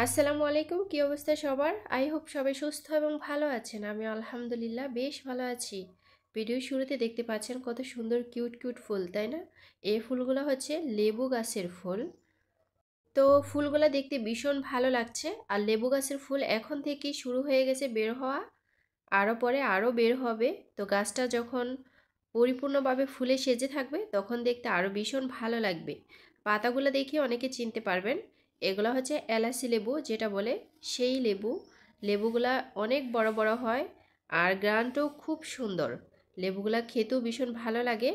আসসালামু আলাইকুম। কি অবস্থা সবার? আই হোপ সবাই সুস্থ এবং ভালো আছেন। আমি আলহামদুলিল্লাহ বেশ ভালো আছি। ভিডিওর শুরুতে দেখতে পাচ্ছেন কত সুন্দর কিউট কিউট ফুল, তাই না? এই ফুলগুলো হচ্ছে লেবু গাছের ফুল। তো ফুলগুলো দেখতে ভীষণ ভালো লাগছে। আর লেবু গাছের ফুল এখন থেকেই শুরু হয়ে গেছে বের হওয়া। আরও পরে আরও বের হবে। তো গাছটা যখন পরিপূর্ণভাবে ফুলে সেজে থাকবে তখন দেখতে আরও ভীষণ ভালো লাগবে। পাতাগুলো দেখে অনেকে চিনতে পারবেন। এগুলো হচ্ছে এলাচি লেবু যেটা বলে, সেই লেবু। লেবুগুলা অনেক বড় বড় হয় আর গ্রানটাও খুব সুন্দর। লেবুগুলা খেতেও ভীষণ ভালো লাগে।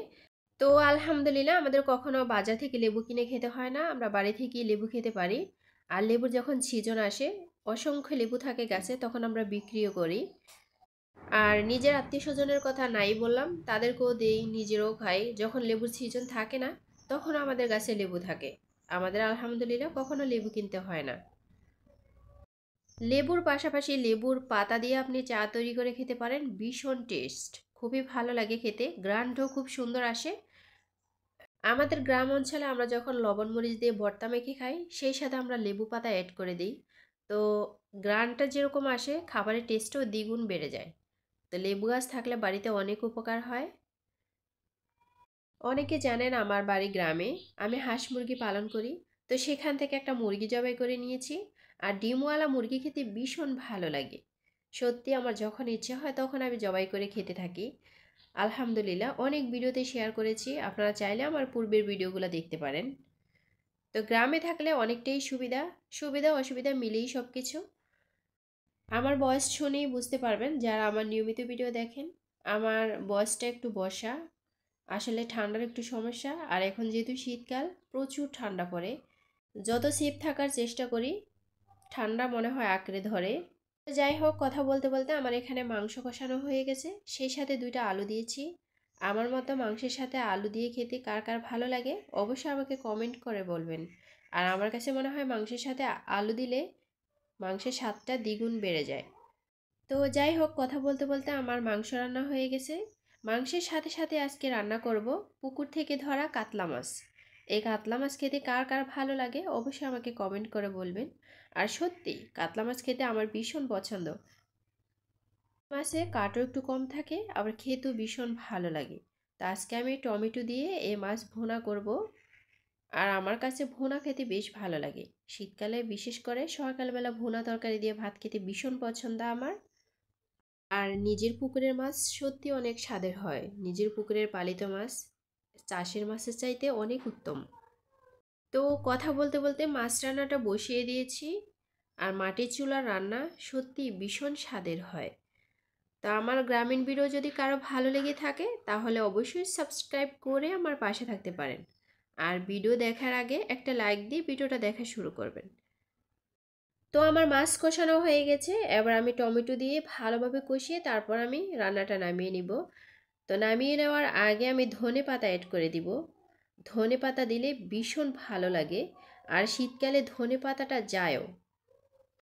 তো আলহামদুলিল্লাহ আমাদের কখনো বাজার থেকে লেবু কিনে খেতে হয় না, আমরা বাড়ি থেকেই লেবু খেতে পারি। আর লেবুর যখন সিজন আসে, অসংখ্য লেবু থাকে গাছে, তখন আমরা বিক্রিও করি। আর নিজের আত্মীয়-স্বজনের কথা নাই বললাম, তাদেরকেও দেই, নিজেরাও খাই। যখন লেবুর সিজন থাকে না, তখন আমাদের গাছে লেবু থাকে। আমাদের আলহামদুলিল্লাহ কখনো লেবু কিনতে হয় না। লেবুর পাশাপাশি লেবুর পাতা দিয়ে আপনি চা তৈরি করে খেতে পারেন, ভীষণ টেস্ট। খুবই ভালো লাগে খেতে, গ্রানটাও খুব সুন্দর আসে। আমাদের গ্রাম অঞ্চলে আমরা যখন লবণ মরিচ দিয়ে ভর্তা মেখে খাই, সেই সাথে আমরা লেবু পাতা অ্যাড করে দিই। তো গ্রানটা যেরকম আসে, খাবারের টেস্টও দ্বিগুণ বেড়ে যায়। তো লেবু গাছ থাকলে বাড়িতে অনেক উপকার হয়। অনেকে জানেন আমার বাড়ি গ্রামে, আমি হাঁস মুরগি পালন করি। তো সেখান থেকে একটা মুরগি জবাই করে নিয়েছি। আর ডিমওয়ালা মুরগি খেতে ভীষণ ভালো লাগে। সত্যি আমার যখন ইচ্ছে হয় তখন আমি জবাই করে খেতে থাকি। আলহামদুলিল্লাহ অনেক ভিডিওতে শেয়ার করেছি, আপনারা চাইলে আমার পূর্বের ভিডিওগুলো দেখতে পারেন। তো গ্রামে থাকলে অনেকটাই সুবিধা, সুবিধা অসুবিধা মিলেই সব কিছু। আমার বয়স শুনেই বুঝতে পারবেন যারা আমার নিয়মিত ভিডিও দেখেন। আমার বয়সটা একটু বসা, আসলে ঠান্ডার একটু সমস্যা। আর এখন যেহেতু শীতকাল, প্রচুর ঠান্ডা পড়ে। যত সেফ থাকার চেষ্টা করি, ঠান্ডা মনে হয় আঁকড়ে ধরে। যাই হোক, কথা বলতে বলতে আমার এখানে মাংস কষানো হয়ে গেছে, সেই সাথে 2টা আলু দিয়েছি। আমার মতো মাংসের সাথে আলু দিয়ে খেতে কার কার ভালো লাগে অবশ্যই আমাকে কমেন্ট করে বলবেন। আর আমার কাছে মনে হয় মাংসের সাথে আলু দিলে মাংসের স্বাদটা দ্বিগুণ বেড়ে যায়। তো যাই হোক, কথা বলতে বলতে আমার মাংস রান্না হয়ে গেছে। মাংসের সাথে সাথে আজকে রান্না করব পুকুর থেকে ধরা কাতলা মাছ। এই কাতলা মাছ খেতে কার কার ভালো লাগে অবশ্যই আমাকে কমেন্ট করে বলবেন। আর সত্যি কাতলা মাছ খেতে আমার ভীষণ পছন্দ। মাছে কাঁটাও একটু কম থাকে, আবার খেতেও ভীষণ ভালো লাগে। তো আজকে আমি টমেটো দিয়ে এই মাছ ভুনা করব। আর আমার কাছে ভুনা খেতে বেশ ভালো লাগে। শীতকালে বিশেষ করে সকালবেলা ভুনা তরকারি দিয়ে ভাত খেতে ভীষণ পছন্দ আমার। আর নিজের পুকুরের মাছ সত্যি অনেক স্বাদের হয়। নিজের পুকুরের পালিত মাছ চাষের মাছের চাইতে অনেক উত্তম। তো কথা বলতে বলতে মাছ রান্নাটা বসিয়ে দিয়েছি। আর মাটির চুলার রান্না সত্যি ভীষণ স্বাদের হয়। তা আমার গ্রামীণ ভিডিও যদি কারো ভালো লেগে থাকে তাহলে অবশ্যই সাবস্ক্রাইব করে আমার পাশে থাকতে পারেন। আর ভিডিও দেখার আগে একটা লাইক দিয়ে ভিডিওটা দেখা শুরু করবেন। তো আমার মাছ কষানো হয়ে গেছে, এবার আমি টমেটো দিয়ে ভালোভাবে কষিয়ে তারপর আমি রান্নাটা নামিয়ে নিব। তো নামিয়ে নেওয়ার আগে আমি ধনে পাতা অ্যাড করে দিব। ধনে পাতা দিলে ভীষণ ভালো লাগে। আর শীতকালে ধনে পাতাটা যায়ও।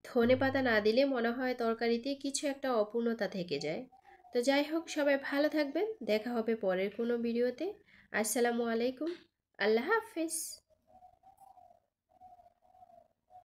ধনে পাতা না দিলে মনে হয় তরকারিতে কিছু একটা অপূর্ণতা থেকে যায়। তো যাই হোক, সবাই ভালো থাকবেন, দেখা হবে পরের কোনো ভিডিওতে। আসসালামু আলাইকুম, আল্লাহ হাফেজ।